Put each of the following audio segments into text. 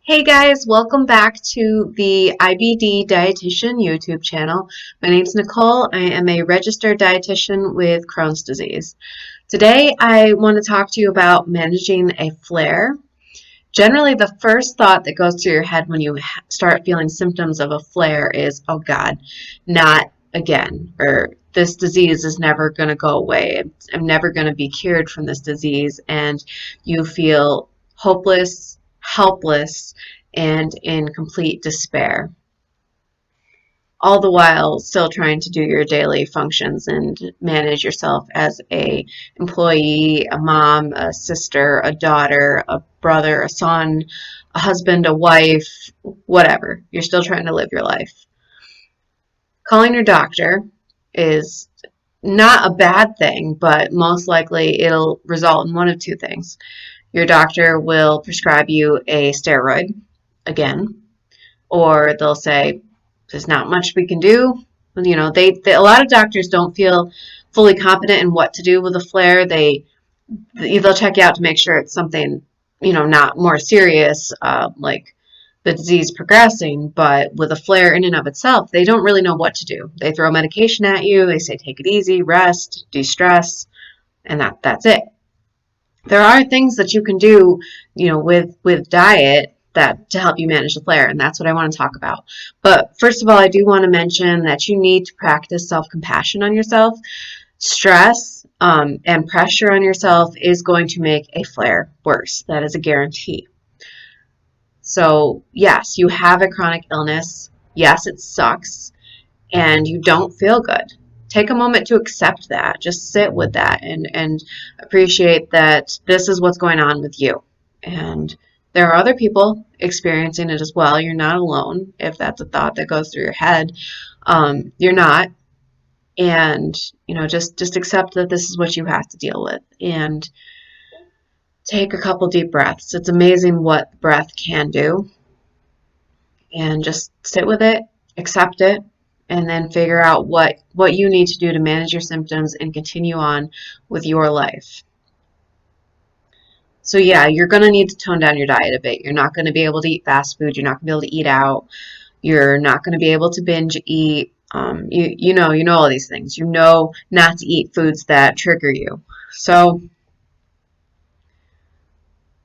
Hey guys, welcome back to the IBD Dietitian YouTube channel. My name's Nicole. I am a registered dietitian with Crohn's disease. Today I want to talk to you about managing a flare. Generally, the first thought that goes through your head when you start feeling symptoms of a flare is, oh God, not again, or this disease is never going to go away. I'm never going to be cured from this disease, and you feel hopeless, helpless, and in complete despair, all the while still trying to do your daily functions and manage yourself as a employee, a mom, a sister, a daughter, a brother, a son, a husband, a wife, whatever. You're still trying to live your life. Calling your doctor is not a bad thing, but most likely it'll result in one of two things. Your doctor will prescribe you a steroid again, or they'll say, there's not much we can do. You know, a lot of doctors don't feel fully confident in what to do with a flare. They'll check you out to make sure it's something, not more serious, like the disease progressing, but with a flare in and of itself, they don't really know what to do. They throw medication at you. They say, take it easy, rest, de-stress, and that's it. There are things that you can do, with diet that to help you manage the flare, and that's what I want to talk about. But first of all, I do want to mention that you need to practice self-compassion on yourself. Stress and pressure on yourself is going to make a flare worse. That is a guarantee. So, yes, you have a chronic illness. Yes, it sucks, and you don't feel good. Take a moment to accept that. Just sit with that and appreciate that this is what's going on with you. And there are other people experiencing it as well. You're not alone if that's a thought that goes through your head. You're not. And, just accept that this is what you have to deal with. And take a couple deep breaths. It's amazing what breath can do. And just sit with it, accept it, and then figure out what you need to do to manage your symptoms and continue on with your life. So yeah, you're going to need to tone down your diet a bit. You're not going to be able to eat fast food. You're not going to be able to eat out. You're not going to be able to binge eat. You know all these things. You know not to eat foods that trigger you. So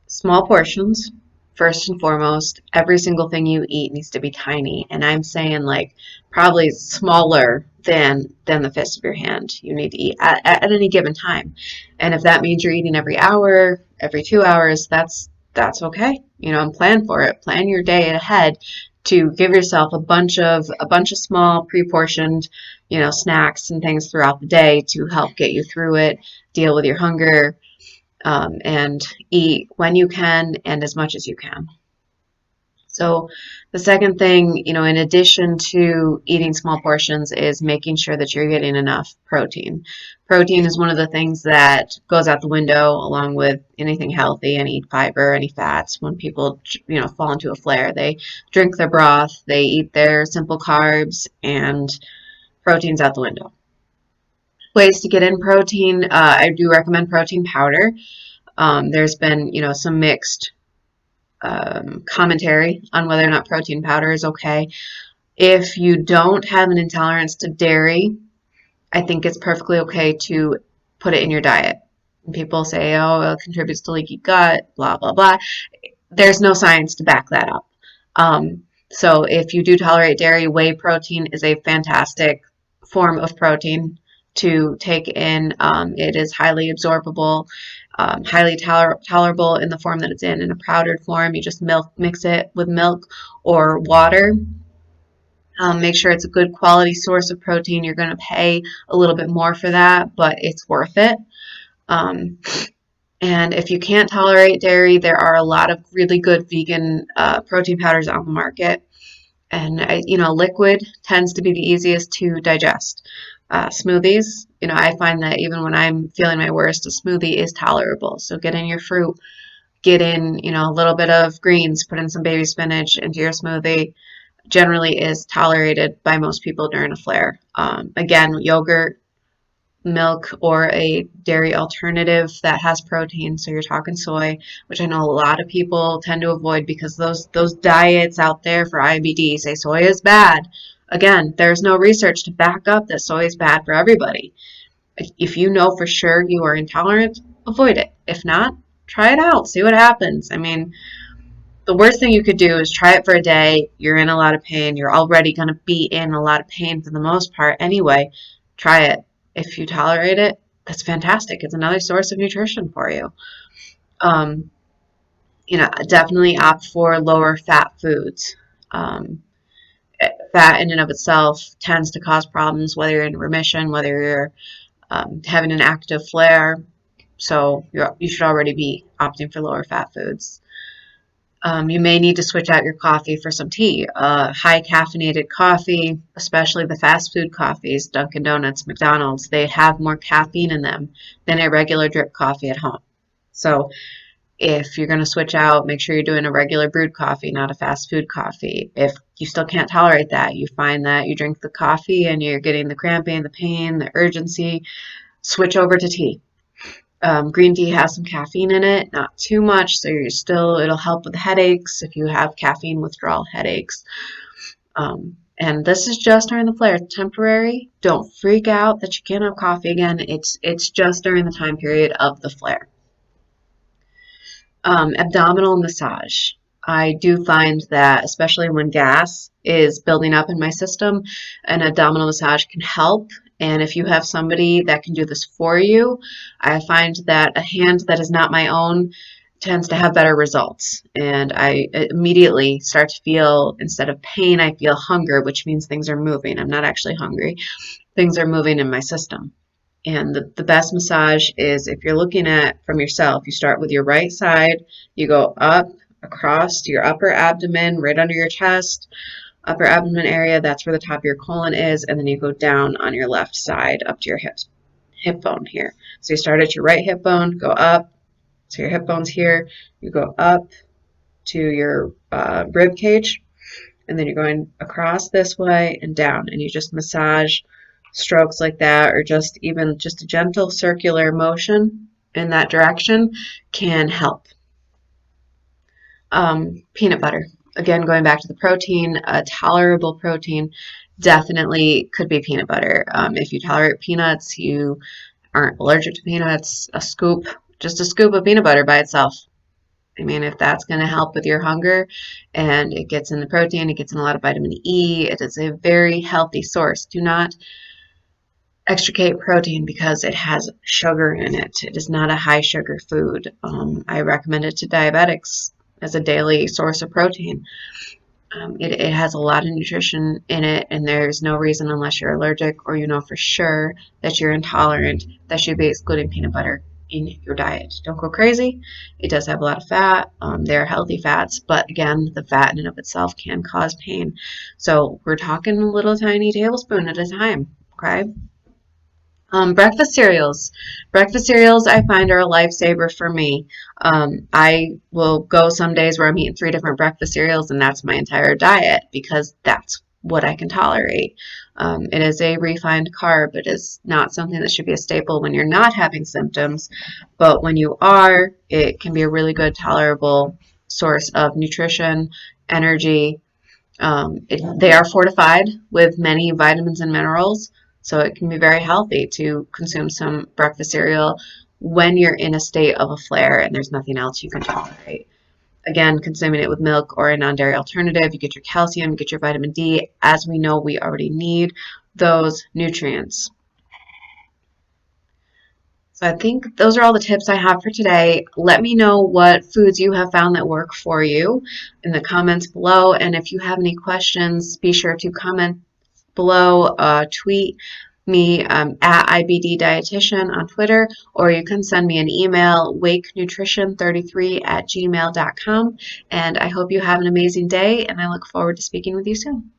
small portions, first and foremost. Every single thing you eat needs to be tiny, and I'm saying like probably smaller than the fist of your hand. You need to eat at any given time, and if that means you're eating every hour, every 2 hours, that's okay. And plan for it. Plan your day ahead to give yourself a bunch of small pre-portioned, snacks and things throughout the day to help get you through it, deal with your hunger, and eat when you can and as much as you can. So the second thing, in addition to eating small portions, is making sure that you're getting enough protein. Protein is one of the things that goes out the window along with anything healthy, any fiber, any fats. When people, fall into a flare, they drink their broth, they eat their simple carbs, and protein's out the window. Ways to get in protein, I do recommend protein powder. There's been, some mixed commentary on whether or not protein powder is okay. If you don't have an intolerance to dairy, I think it's perfectly okay to put it in your diet. And people say, oh, it contributes to leaky gut, blah, blah, blah. There's no science to back that up. So if you do tolerate dairy, whey protein is a fantastic form of protein to take in. It is highly absorbable, highly tolerable in the form that it's in a powdered form. You just mix it with milk or water. Make sure it's a good quality source of protein. You're going to pay a little bit more for that, but it's worth it. Um, and if you can't tolerate dairy, there are a lot of really good vegan protein powders on the market. And, liquid tends to be the easiest to digest. Smoothies, I find that even when I'm feeling my worst, a smoothie is tolerable. So get in your fruit, get in, a little bit of greens, put in some baby spinach into your smoothie. Generally is tolerated by most people during a flare. Again, yogurt, milk or a dairy alternative that has protein. So you're talking soy, which I know a lot of people tend to avoid because those diets out there for IBD say soy is bad. Again, there's no research to back up that soy is bad for everybody. If you know for sure you are intolerant, avoid it. If not, try it out, see what happens. I mean, the worst thing you could do is try it for a day. You're in a lot of pain. You're already going to be in a lot of pain for the most part anyway. Try it. If you tolerate it, that's fantastic. It's another source of nutrition for you. Um, definitely opt for lower fat foods. Um, Fat in and of itself tends to cause problems, whether you're in remission, whether you're having an active flare. So you should already be opting for lower fat foods. You may need to switch out your coffee for some tea. High caffeinated coffee, especially the fast food coffees, Dunkin' Donuts, McDonald's, they have more caffeine in them than a regular drip coffee at home. So if you're going to switch out, make sure you're doing a regular brewed coffee, not a fast food coffee. If you still can't tolerate that, you find that you drink the coffee and you're getting the cramping, the pain, the urgency, switch over to tea. Green tea has some caffeine in it, not too much, so it'll help with headaches if you have caffeine withdrawal headaches. And this is just during the flare, temporary. Don't freak out that you can't have coffee again. It's just during the time period of the flare. Abdominal massage. I do find that, especially when gas is building up in my system, an abdominal massage can help. And if you have somebody that can do this for you, I find that a hand that is not my own tends to have better results. And I immediately start to feel, instead of pain, I feel hunger, which means things are moving. I'm not actually hungry. Things are moving in my system. And the best massage is, if you're looking at from yourself, you start with your right side, you go up across to your upper abdomen, right under your chest, upper abdomen area, that's where the top of your colon is, and then you go down on your left side up to your hip bone here. So you start at your right hip bone, go up, so your hip bone's here, you go up to your rib cage, and then you're going across this way and down, and you just massage strokes like that, or just a gentle circular motion in that direction can help. Peanut butter. Again, going back to the protein, a tolerable protein definitely could be peanut butter. If you tolerate peanuts, you aren't allergic to peanuts, just a scoop of peanut butter by itself. I mean, if that's going to help with your hunger, and it gets in the protein, it gets in a lot of vitamin E, it is a very healthy source. Do not extricate protein because it has sugar in it. It is not a high sugar food. I recommend it to diabetics as a daily source of protein. It has a lot of nutrition in it, and there's no reason, unless you're allergic or you know for sure that you're intolerant, that you'd be excluding peanut butter in your diet. Don't go crazy. It does have a lot of fat. They're healthy fats, but again, the fat in and of itself can cause pain. So we're talking a little tiny tablespoon at a time, okay? Breakfast cereals. Breakfast cereals I find are a lifesaver for me. I will go some days where I'm eating 3 different breakfast cereals, and that's my entire diet because that's what I can tolerate. It is a refined carb. It is not something that should be a staple when you're not having symptoms, but when you are, it can be a really good, tolerable source of nutrition, energy. They are fortified with many vitamins and minerals, so it can be very healthy to consume some breakfast cereal when you're in a state of a flare and there's nothing else you can tolerate. Again, consuming it with milk or a non-dairy alternative, you get your calcium, you get your vitamin D. As we know, we already need those nutrients. So I think those are all the tips I have for today. Let me know what foods you have found that work for you in the comments below. And if you have any questions, be sure to comment below, tweet me at IBD Dietitian on Twitter, or you can send me an email, wakenutrition33@gmail.com. And I hope you have an amazing day, and I look forward to speaking with you soon.